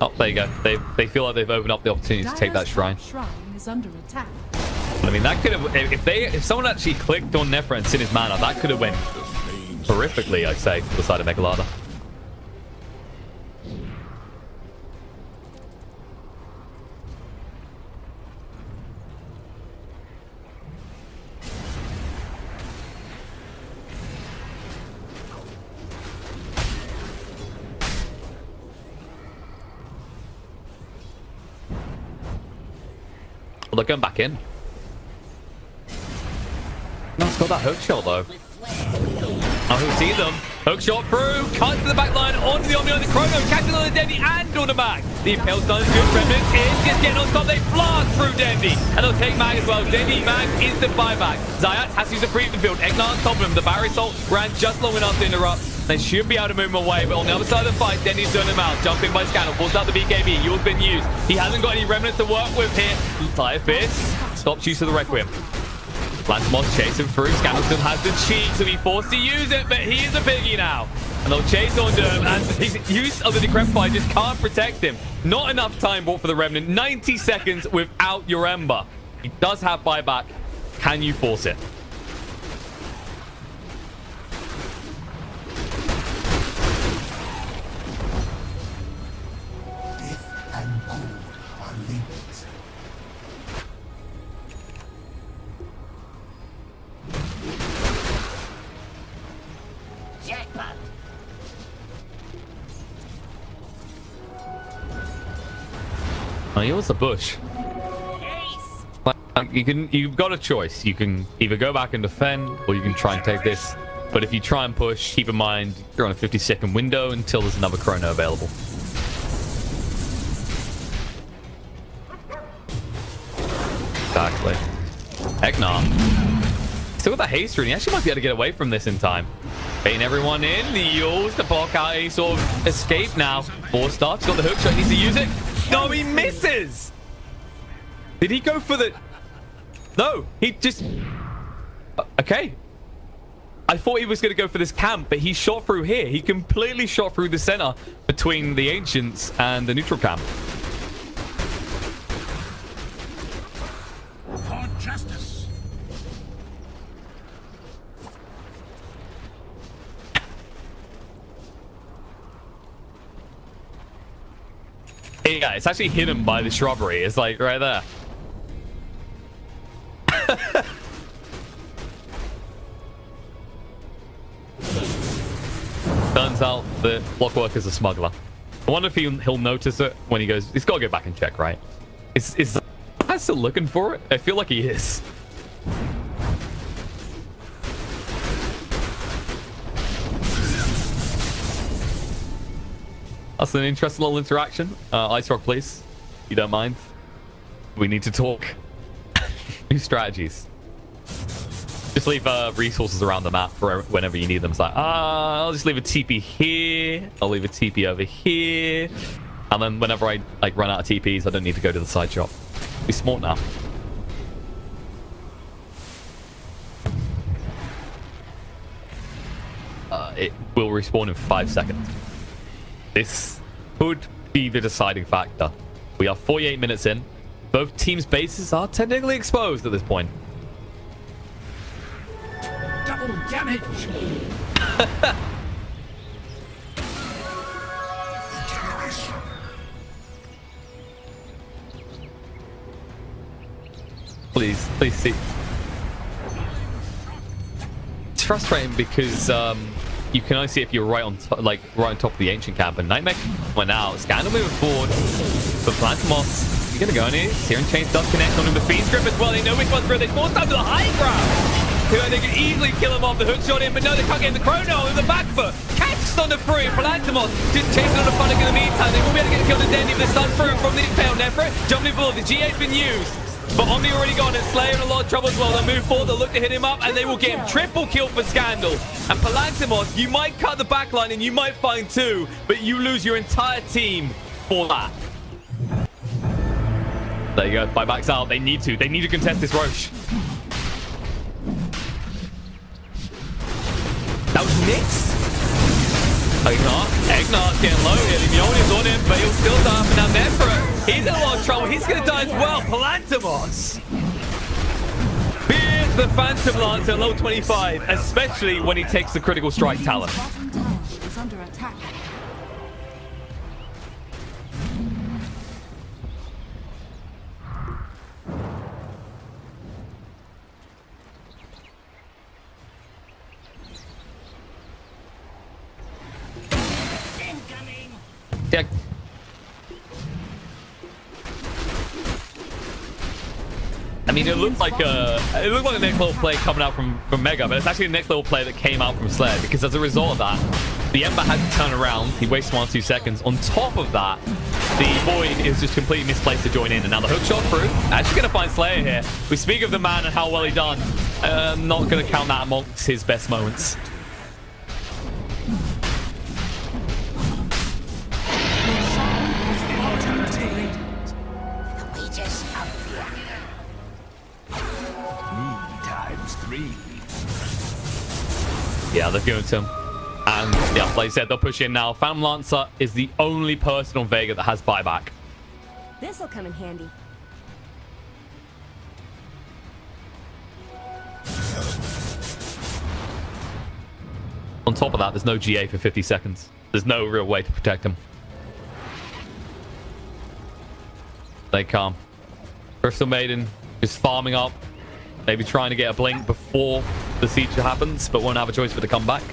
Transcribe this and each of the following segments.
Oh, there you go. They feel like they've opened up the opportunity to take that shrine. Shrine is under attack. I mean, that could have... If someone actually clicked on Nefra and seen his mana, that could have went horrifically, I'd say, for the side of Megalada. Well, they're going back in. No, it's got that hook shot, though. Oh, who see them? Hook shot through. Cuts to the back line. Onto the Omni on the Chrono. Catching on the Dendi and on the Mag. The Impale Stun's good. Remnants is just getting on top. They blast through Dendi. And they'll take Mag as well. Dendi, Mag, instant buyback. Zayat has to use a freedom field. Egnar on top of him. The Barrier Assault ran just long enough to interrupt. They should be able to move him away, but on the other side of the fight, Denny's doing him out. Jumping by Scandal, pulls out the BKB. Yours been used. He hasn't got any remnants to work with here. Fire Fist stops use of the Requiem. Lantimos chasing through. Scandal still has the cheek, so he's forced to use it, but he is a piggy now. And they'll chase onto him, and his use of the Decrepify just can't protect him. Not enough time bought for the Remnant. 90 seconds without your Ember. He does have buyback. Can you force it? Oh, he was a bush. Like, you've got a choice. You can either go back and defend, or you can try and take this. But if you try and push, keep in mind you're on a 50-second window until there's another Chrono available. Exactly. Egnar. Still with the haste rune. He actually might be able to get away from this in time. Baiting everyone in. The Yules to block out any sort of escape now. 4-star. He's got the hook shot. He needs to use it. No, he misses. Did he go for the... No, he just... Okay. I thought he was going to go for this camp, but he shot through here. He completely shot through the center between the Ancients and the neutral camp. For justice. Yeah, it's actually hidden by the shrubbery. It's like right there. Turns out the Clockwork is a smuggler. I wonder if he'll notice it when he goes. He's got to go back and check, right? Is that still looking for it? I feel like he is. That's an interesting little interaction. Ice Rock, please. If you don't mind. We need to talk. New strategies. Just leave resources around the map for whenever you need them. It's like, I'll just leave a TP here. I'll leave a TP over here. And then whenever I run out of TPs, I don't need to go to the side shop. Be smart now. It will respawn in 5 seconds. This could be the deciding factor. We are 48 minutes in. Both teams' bases are technically exposed at this point. Double damage. Please see. It's frustrating because you can only see if you're right on top of the ancient camp. And Nightmare went out. Scandal moving forward. But Plantimos, you're gonna go in here. Searing Chains does connect on him. The Fiend's Grip as well. They know which one's real. They force down to the high ground. They can easily kill him off the hook shot in, but no, they can't get the Chrono in the back foot. Catched on the free. Plantimos just chasing on the Punic in the meantime. They will be able to get killed in Dendi if they stun through from the Impale Nefra. Jumping forward. The GA's been used. But Omni already gone and Slayer in a lot of trouble as well. They'll move forward, they'll look to hit him up, and they will get him triple kill for Scandal. And Palantimos, you might cut the back line and you might find two, but you lose your entire team for that. There you go, buyback's out. They need to contest this Roche. That was Nyx. Egnar's getting low here. The Mjolnir's on him, but he'll still die up. And now Nefra, he's in a lot of trouble. He's going to die as well. Palantimos. Fear the Phantom Lance at level 25, especially when he takes the critical strike talent. Bottom tower is under attack. Yeah. I mean, it looked like a next level play coming out from Mega, but it's actually the next level play that came out from Slayer, because as a result of that, the Ember had to turn around. He wastes 1 or 2 seconds. On top of that, the Void is just completely misplaced to join in, and now the hook shot through. Actually going to find Slayer here. We speak of the man and how well he done. Not going to count that amongst his best moments. Yeah, they're going to him. And yeah, like I said, they'll push in now. Phantom Lancer is the only person on Vega that has buyback. This'll come in handy. On top of that, there's no GA for 50 seconds. There's no real way to protect him. They come. Crystal Maiden is farming up. Maybe trying to get a blink before the siege happens, but won't have a choice but to come back.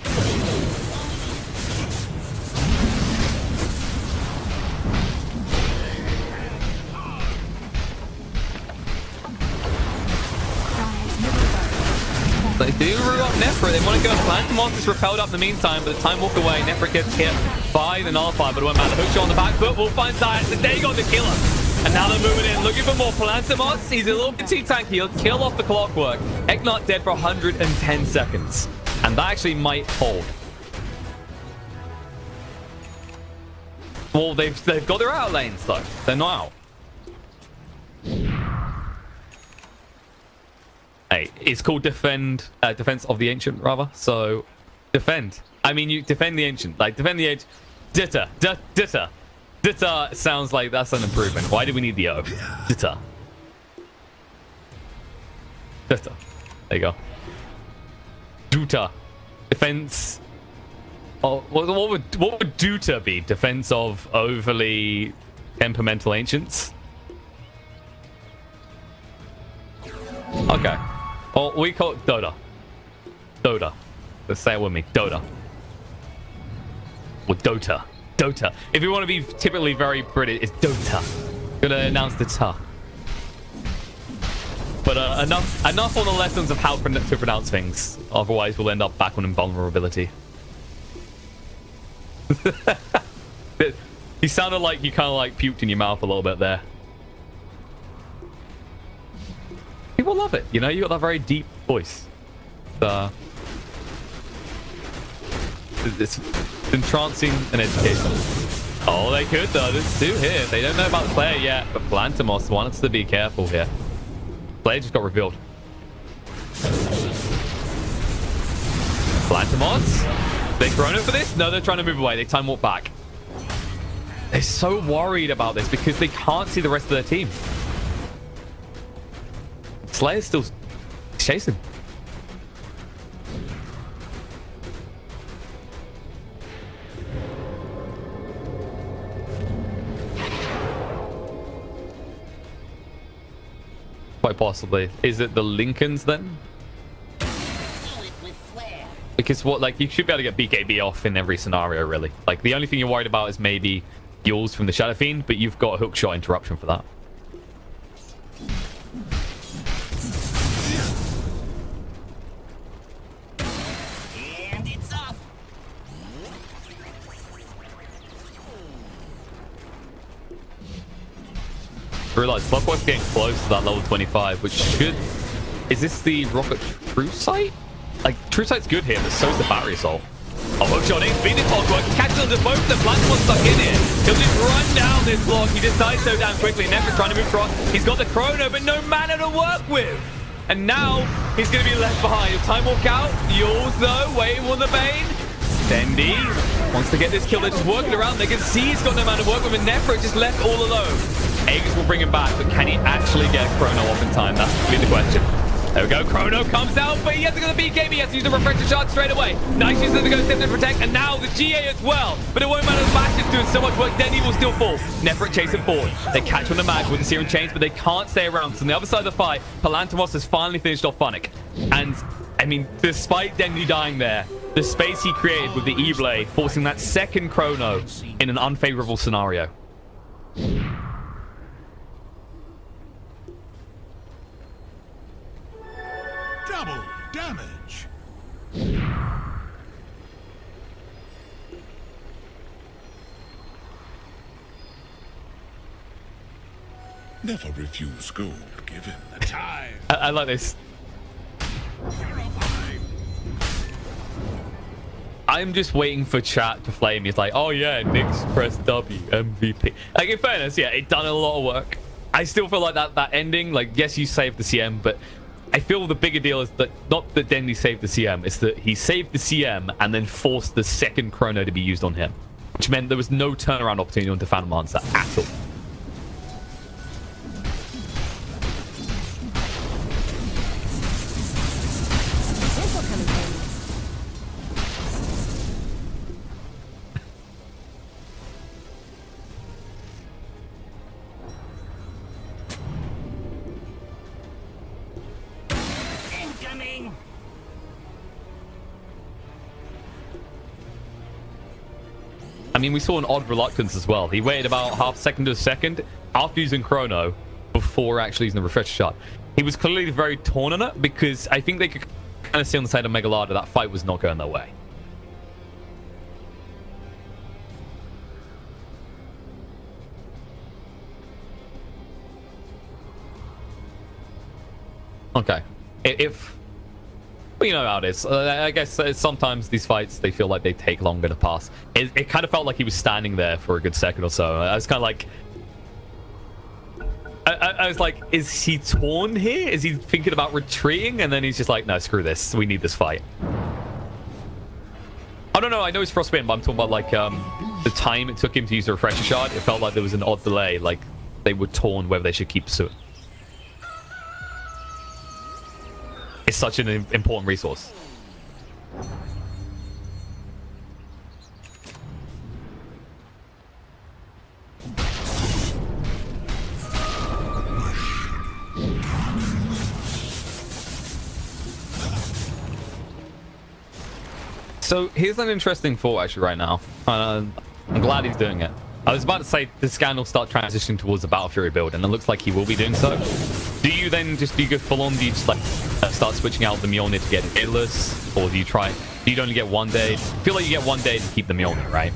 They do root up Nefra. They want to go. Palantimos is repelled up in the meantime, but the time walk away. Nefra gets hit by the nullifier, but it won't matter. Hook shot on the back foot. We'll find Science, and they got the killer. And now they're moving in, looking for more. Palantimos, he's a little bit too tanky. He'll kill off the clockwork. Egnart dead for 110 seconds. And that actually might hold. Well, they've got their out lanes, though. They're not out. Hey, it's called defense of the ancient, rather. So, defend. I mean, you defend the ancient. Like, defend the ancient. Ditta. Ditta sounds like that's an improvement. Why do we need the O? Ditta. There you go. Duta. Defense. Oh, what would Duta be? Defense of overly temperamental ancients? Okay. Well, we call it Dota. Dota. Let's say it with me. Dota. Or Dota. Dota. If you want to be typically very British, it's Dota. Gonna announce the ta. But enough on the lessons of how to pronounce things. Otherwise, we'll end up back on invulnerability. You sounded like you kind of like puked in your mouth a little bit there. People love it, you know. You got that very deep voice. It's entrancing and educational. Oh, they could though. There's 2 here. They don't know about the player yet, but Palantimos wants to be careful here. Player just got revealed. Palantimos? They Chrono for this? No, they're trying to move away. They time walk back. They're so worried about this because they can't see the rest of their team. Slayer's still chasing. Quite possibly. Is it the Lincolns then? Because what, like, you should be able to get BKB off in every scenario, really. Like, the only thing you're worried about is maybe Yules from the Shadow Fiend, but you've got a hookshot interruption for that. And it's off. I realize Clockwork's getting close to that level 25, which should... Is this the Rocket True Sight? Like, True Sight's good here, but so's the Battery Assault. Oh, hookshot ain't beating Clockwork. Catches onto both of them. Plantimon's stuck in here. He'll just run down this block. He just dies so damn quickly. Nefra trying to move across. He's got the Chrono, but no mana to work with. And now he's going to be left behind. Time walk out. Yules, though, waiting on the Bane. DENDI wants to get this kill. They're just working around. They can see he's got no amount of work with him. Nefra just left all alone. Aegis will bring him back, but can he actually get Chrono off in time? That's going to be the question. There we go. Chrono comes out, but he hasn't got the BKB. He has to use the refresher shot straight away. Nice use of the go step to protect, and now the GA as well. But it won't matter. The match is doing so much work. DENDI will still fall. Nefra chasing forward. They catch on the mag with the Serum Chains, but they can't stay around. So on the other side of the fight, Palantimos has finally finished off Funnick. And, I mean, despite DENDI dying there, the space he created with the E-Blade, forcing that second Chrono in an unfavorable scenario. Double damage. Never refuse gold given the time. I like this. I'm just waiting for chat to flame me. It's like, oh yeah, Nick's press W, MVP. Like, in fairness, yeah, it done a lot of work. I still feel like that ending, like, yes, you saved the CM, but I feel the bigger deal is that not that DENDI saved the CM, it's that he saved the CM and then forced the second Chrono to be used on him, which meant there was no turnaround opportunity onto Phantom Lancer at all. This'll come in handy. Incoming. I mean, we saw an odd reluctance as well. He waited about half a second to a second after using Chrono before actually using the refresher shot. He was clearly very torn on it because I think they could kind of see on the side of Megalada that fight was not going their way. Okay. If... Well, you know how it is. I guess sometimes these fights, they feel like they take longer to pass. It kind of felt like he was standing there for a good second or so. I was kind of like... I was like, is he torn here? Is he thinking about retreating? And then he's just like, no, screw this. We need this fight. I don't know. I know he's frostbitten, but I'm talking about like the time it took him to use the refresher shot. It felt like there was an odd delay. Like they were torn whether they should keep pursuing. It's such an important resource. So here's an interesting thought actually right now. I'm glad he's doing it. I was about to say the scan will start transitioning towards the Battle Fury build, and it looks like he will be doing so. Do you then just do you go full on? Do you just like start switching out the Mjolnir to get Daedalus, or do you try? Do you only get one day? I feel like you get one day to keep the Mjolnir, right?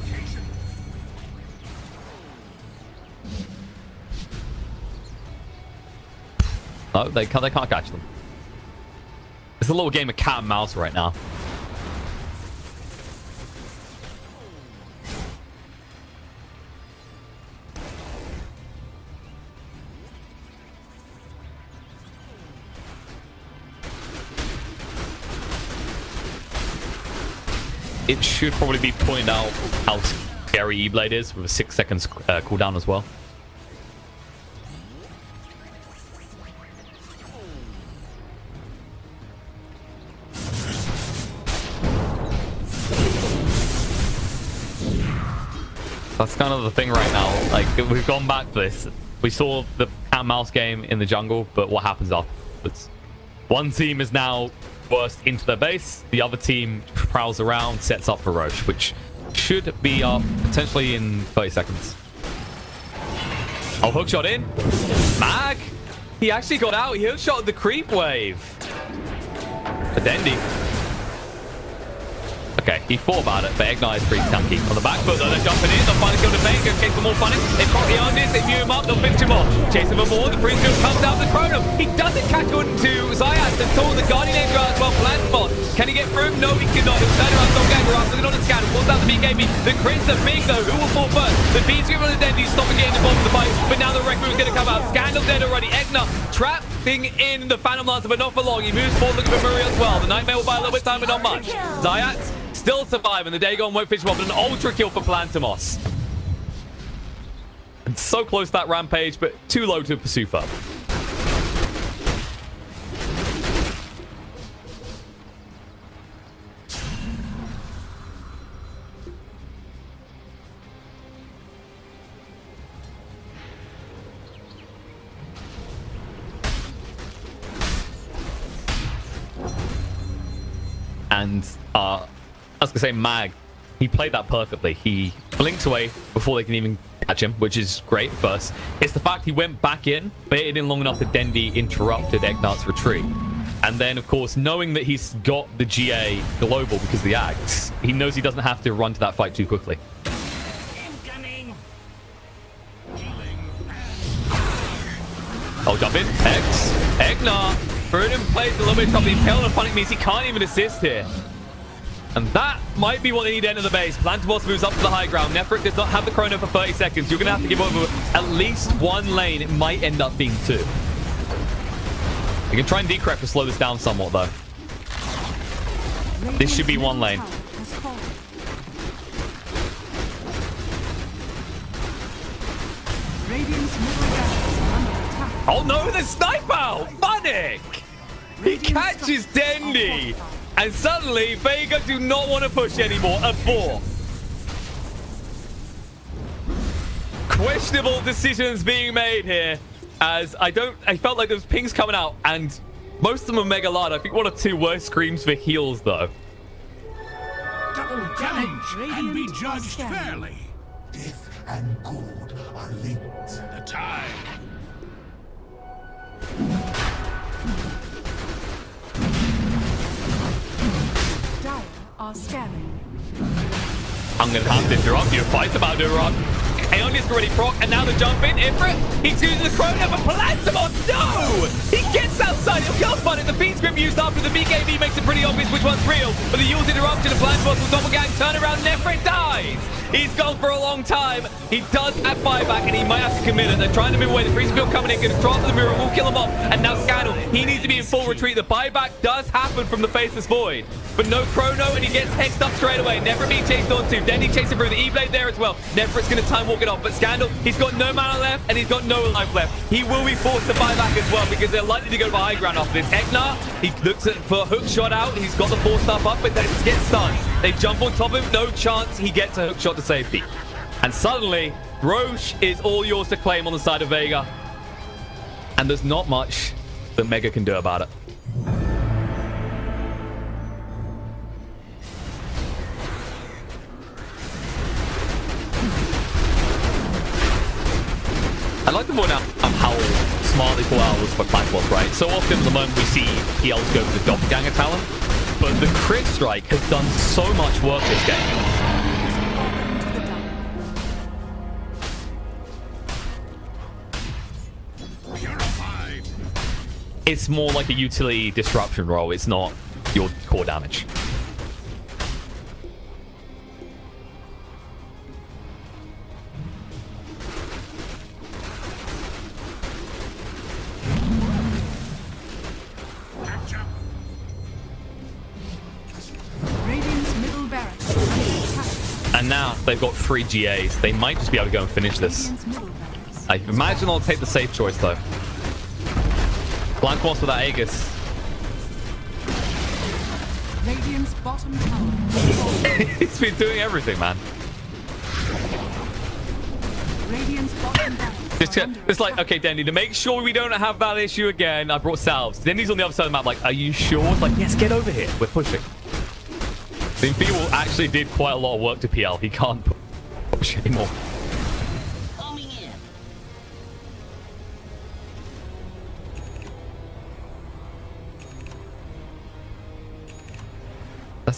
No, they can't catch them. It's a little game of cat and mouse right now. It should probably be pointed out how scary E-Blade is with a 6 seconds cooldown as well. That's kind of the thing right now. Like, we've gone back to this. We saw the cat and mouse game in the jungle, but what happens afterwards? One team is now burst into their base. The other team prowls around, sets up for Roche, which should be up potentially in 30 seconds. Oh, hookshot in. Mag. He actually got out. He hookshot the creep wave. A DENDI. Okay, he thought about it, but Eneny is pretty tanky. On the back foot, though, they're jumping in. They'll finally go to Vega, chase for more Funnick. They've got the Arnis, they view him up, they'll finish him off. Chasing for more, the Priest comes out the Chrono. He doesn't catch on to Zayat until the Guardian Angel as well. Plantspot. Can he get through? No, he cannot. He'll turn around, don't get around, looking on the scan. Pulls out the BKB. The crits are big, though. Who will fall first? The Beats give on the DENDI, stopping getting involved in the fight. But now the Wreck Room is going to come out. Scandal dead already. Eneny trapping in the Phantom Lancer, but not for long. He moves forward looking for Murray as well. The Nightmare will buy a little bit of time, but not much. Zayat still survive, and the Dagon won't finish well, but an ultra kill for Plantimos. And so close to that rampage, but too low to pursue further. And I was gonna say Mag, he played that perfectly. He blinked away before they can even catch him, which is great first. It's the fact he went back in, baited in long enough that DENDI interrupted Egnar's retreat. And then, of course, knowing that he's got the GA global because of the Axe, he knows he doesn't have to run to that fight too quickly. Incoming. Oh, jump in. Egnar. Bruno plays a little bit trouble. The Impale of Panic means he can't even assist here. And that might be what they need to enter the base. Plantimos moves up to the high ground. Nefrit does not have the Chrono for 30 seconds. You're going to have to give over at least one lane. It might end up being two. You can try and decrep to slow this down somewhat, though. This should be one lane. Oh no, the sniper! Funnick! He catches DENDI! And suddenly, Vega do not want to push anymore. A 4. Questionable decisions being made here. As I felt like there was pings coming out, and most of them are mega loud. I think one or two were screams for heals, though. Double damage and be judged fairly. Death and good are linked. The time. Dire are scanning. I'm going to have to interrupt you. Fight's about to erupt. Aeonia's already proc, and now the jump in. Ifrit, he's using the Chrono, but Plantimos, no! He gets outside. He'll kill spot it. The beat script used after the BKB makes it pretty obvious which one's real. But the Yule's interruption of Plantimos will double gang, turn around, Nefrit dies. He's gone for a long time. He does have buyback, and he might have to commit it. They're trying to move away. The free spill coming in, going to drop the mirror, will kill him off. And now Scandal, he needs to be in full retreat. The buyback does happen from the Faceless Void, but no Chrono, and he gets hexed up straight away. Nefrit being chased on too. DENDI chasing through the E-Blade there as well. Nefrit's going to time walk it off, but Scandal, he's got no mana left, and he's got no life left. He will be forced to buy back as well, because they're likely to go to the high ground after this. Egnar, he looks for a hook shot out. He's got the 4 stuff up, but then he gets stunned. They jump on top of him. No chance he gets a hook shot to safety. And suddenly, Roche is all yours to claim on the side of Vega. And there's not much that Mega can do about it. I like the point out of how smartly 4 hours for Plantimos, right? So often at the moment we see PLs go for the doppelganger talent, but the crit strike has done so much work this game. It's more like a utility disruption role. It's not your core damage. Radiant's middle barracks. And now they've got 3 GAs. They might just be able to go and finish this. Radiant's middle barracks. I imagine they'll take the safe choice, though. Blank wants with that Aegis. Radiant's bottom tower. He's been doing everything, man. Radiant's bottom barracks. It's like, okay, DENDI, to make sure we don't have that issue again, I brought salves. DENDI's on the other side of the map, like, are you sure? It's like, yes, get over here. We're pushing. The Infeeble actually did quite a lot of work to PL. He can't push anymore.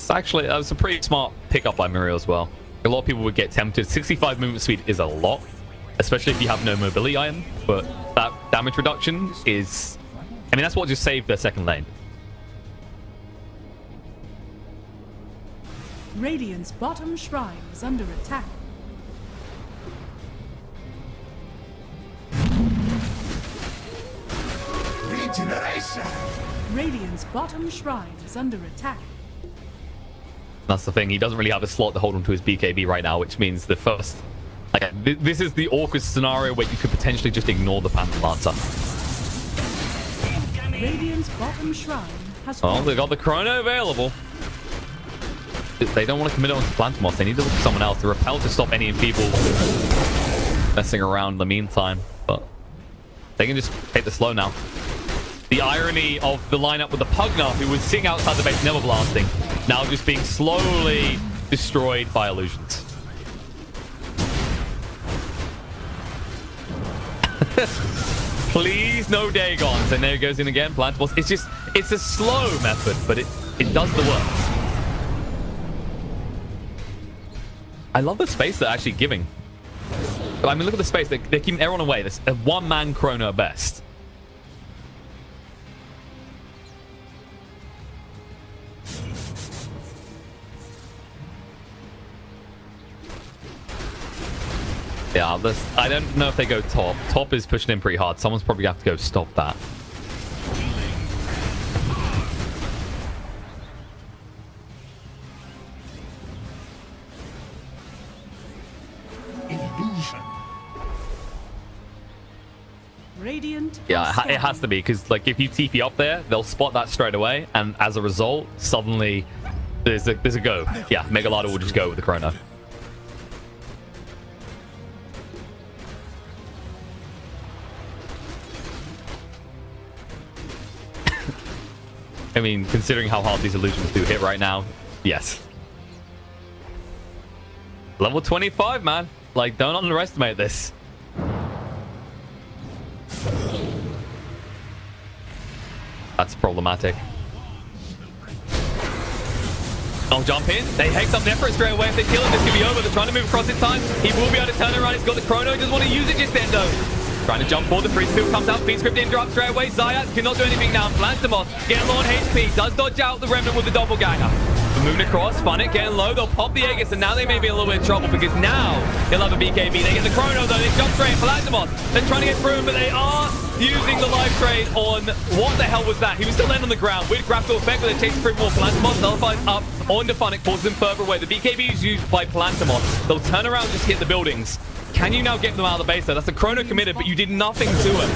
That was a pretty smart pickup by Muriel as well. A lot of people would get tempted. 65 movement speed is a lot, especially if you have no mobility item, but that damage reduction is... I mean, that's what just saved their second lane. Radiant's bottom shrine is under attack. Regeneration! Radiant's bottom shrine is under attack. That's the thing. He doesn't really have a slot to hold onto his BKB right now, which means the first... Like, this is the awkward scenario where you could potentially just ignore the Panther Lancer. Radiant's bottom shrine has Oh, fallen. they got the Chrono available. They don't want to commit it onto Plantamoth. They need to look for someone else. The Repel to stop any people messing around in the meantime. But they can just take the slow now. The irony of the lineup with the Pugna, who was sitting outside the base, never blasting, now just being slowly destroyed by illusions. Please, no Dagons. And there it goes in again. Plantamoth. It's a slow method, but it does the work. I love the space they're actually giving. I mean, look at the space. They're keeping everyone away. There's a one-man Chrono at best. Yeah, I don't know if they go top. Top is pushing in pretty hard. Someone's probably have to go stop that. Illusion. Radiant Yeah, it has to be, because like if you TP up there, they'll spot that straight away, and as a result, suddenly there's a go. Yeah, Megalada will just go with the Chrono. I mean, considering how hard these illusions do hit right now, yes. Level 25, man. Like, don't underestimate this. That's problematic. I'll jump in. They hex up Nephra straight away. If they kill him, this could be over. They're trying to move across in time. He will be able to turn around. He's got the Chrono. He doesn't want to use it just then, though. Trying to jump forward. The free steal comes out. Beat script interrupt straight away. Zayat cannot do anything now. Plantamoth getting low on HP. Does dodge out the Remnant with the Doppelganger. Moving across, fun it, getting low. They'll pop the Aegis, and now they may be in a little bit of trouble because now he'll have a BKB. They get the Chrono, though. They jump straight in Plantamoth. They're trying to get through him, but they are using the live trade on... What the hell was that? He was still laying on the ground. Weird graphical effect, but they're chasing through more. Plantamoth nullifies up onto Funnick, pulls him further away. The BKB is used by Plantamoth. They'll turn around and just hit the buildings. Can you now get them out of the base, though? That's the Chrono committed, but you did nothing to him.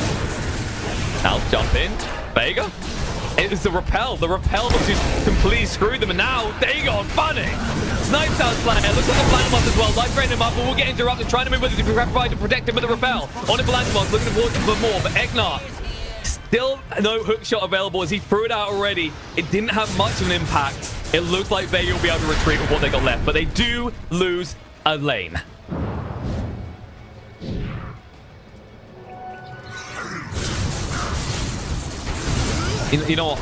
Now jump in. Vega. It was the Repel. The Repel was just completely screwed them, and now they go on Funny. Snipes out Slayer. Looks like the Plantamoth as well. Life drain him up, but we'll get interrupted. Trying to move with the provide to protect him with the Repel. On the Plantamoth, looking towards him for more, but Egnar still no hook shot available as he threw it out already. It didn't have much of an impact. It looks like Vega will be able to retreat with what they got left, but they do lose a lane. You know what,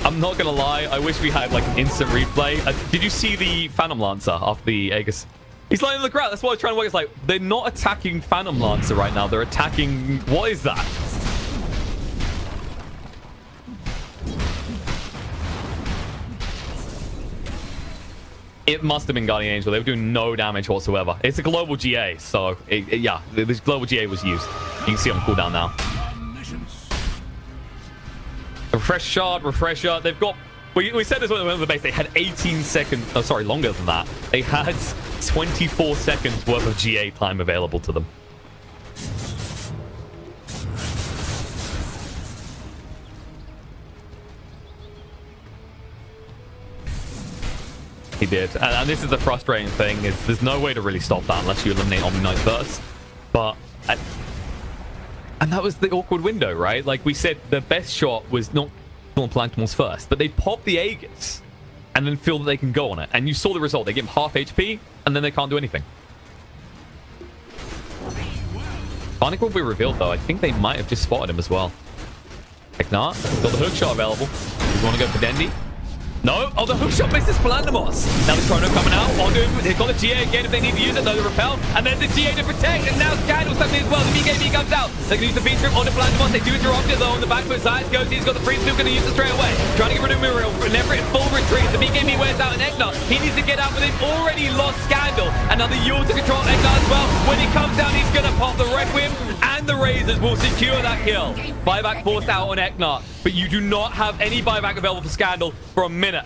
I'm not gonna lie, I wish we had like an instant replay. Did you see the Phantom Lancer off the Aegis? He's lying on the ground. That's what I was trying to work. It's like they're not attacking Phantom Lancer right now, they're attacking... What is that? It must have been Guardian Angel. They were doing no damage whatsoever. It's a global GA, so yeah, this global GA was used. You can see on cooldown now. Refresh shard, refresher. They've got... We said this when we went to the base. They had 18 seconds... Oh, sorry, longer than that. They had 24 seconds worth of GA time available to them. He did. And this is the frustrating thing, is there's no way to really stop that unless you eliminate Omni Knight first. But... And that was the awkward window, right? Like we said, the best shot was not on Plantamoth first, but they pop the Aegis and then feel that they can go on it. And you saw the result. They give him half HP and then they can't do anything. Funnick will be revealed, though. I think they might have just spotted him as well. Egnar, got the hook shot available. You want to go for DENDI? No. Oh, the hook shot misses Plantamoth. Now the Chrono coming out. They've got the GA again if they need to use it. Though the Repel. And then the GA to protect. And now Scandal stuck in as well. The BKB comes out. They can use the feed strip on the Plantamoth. They do interrupt it though on the back foot side. Goes, he's got the free still going to use it straight away. Trying to get rid of Muriel. Never in full retreat. The BKB wears out in Egnar. He needs to get out, but they've already lost Scandal. And now the Yule to control Egnar as well. When he comes down, he's going to pop the Requiem. And the Razors will secure that kill. Buyback forced out on Egnar. But you do not have any buyback available for Scandal for a minute.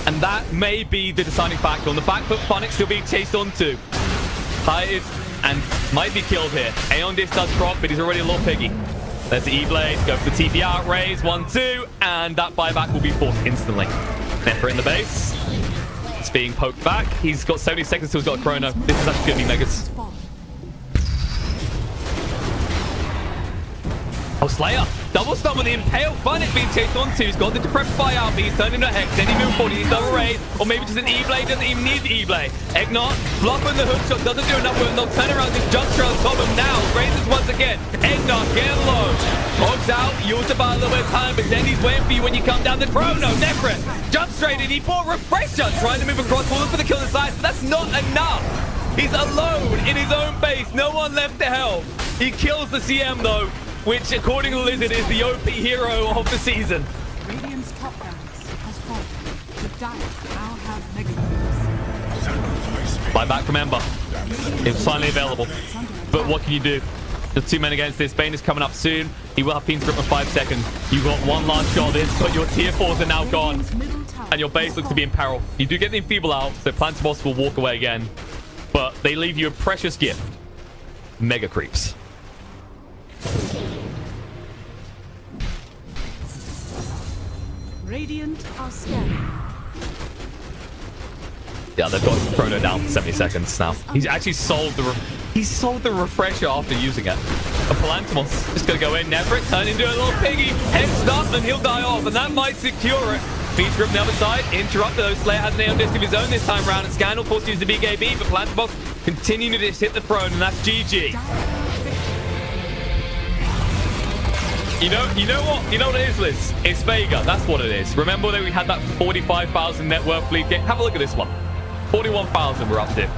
And that may be the deciding factor. On the back foot, Phonics still being chased onto. Hired and might be killed here. Aeon Disc does proc, but he's already a little piggy. There's the E-Blade. Go for the TP out raise. 1-2. And that buyback will be forced instantly. Nefer in the base. It's being poked back. He's got 70 seconds till he's got a Chrono. This is actually going to be Megas. Oh, Slayer. Double stun with the Impale. Phonics being chased onto. He's got the Depressed Fire out, but he's turned into a Hex. Then he moves forward. He's double raise. Or maybe just an E-Blade. Doesn't even need the E-Blade. Eggnog. Fluffing the hook shot. Doesn't do enough with him. They'll turn around. This jump straight on top of him now. Raises once again. Eggnog getting low. Hogs out. You also buy a little bit of time, but then he's waiting for you when you come down the Chrono. Nefret. Jump straight in. He bought Refresher. Trying to move across. Falling for the kill inside. But that's not enough. He's alone in his own base. No one left to help. He kills the CM though, which, according to Lizard, is the OP hero of the season. Radiant's top barracks has fallen. The Dire now have Mega Cubes. Buyback from Ember. It's finally available. But what can you do? There's 2 men against this. Bane is coming up soon. He will have Fiend's Grip in 5 seconds. You've got one last shot of this, but your tier 4s are now gone. And your base looks to be in peril. You do get the Enfeeble out, so Plantaboss will walk away again. But they leave you a precious gift. Mega Creeps. Radiant are scanning. Yeah, they've got Chrono down for 70 seconds now. He's actually sold the refresher after using it. A Palantimos just gonna go in. Nefret turn into a little piggy. Head start and he'll die off, and that might secure it. Beats Grip on the other side. Interrupted though. Slayer has an Aeon Disc of his own this time round, and Scandal forced to use the BKB, but Palantimos continuing to just hit the throne, and that's GG. You know what? You know what it is, Liz? It's Vega. That's what it is. Remember that we had that 45,000 net worth lead game? Have a look at this one. 41,000 we're up to.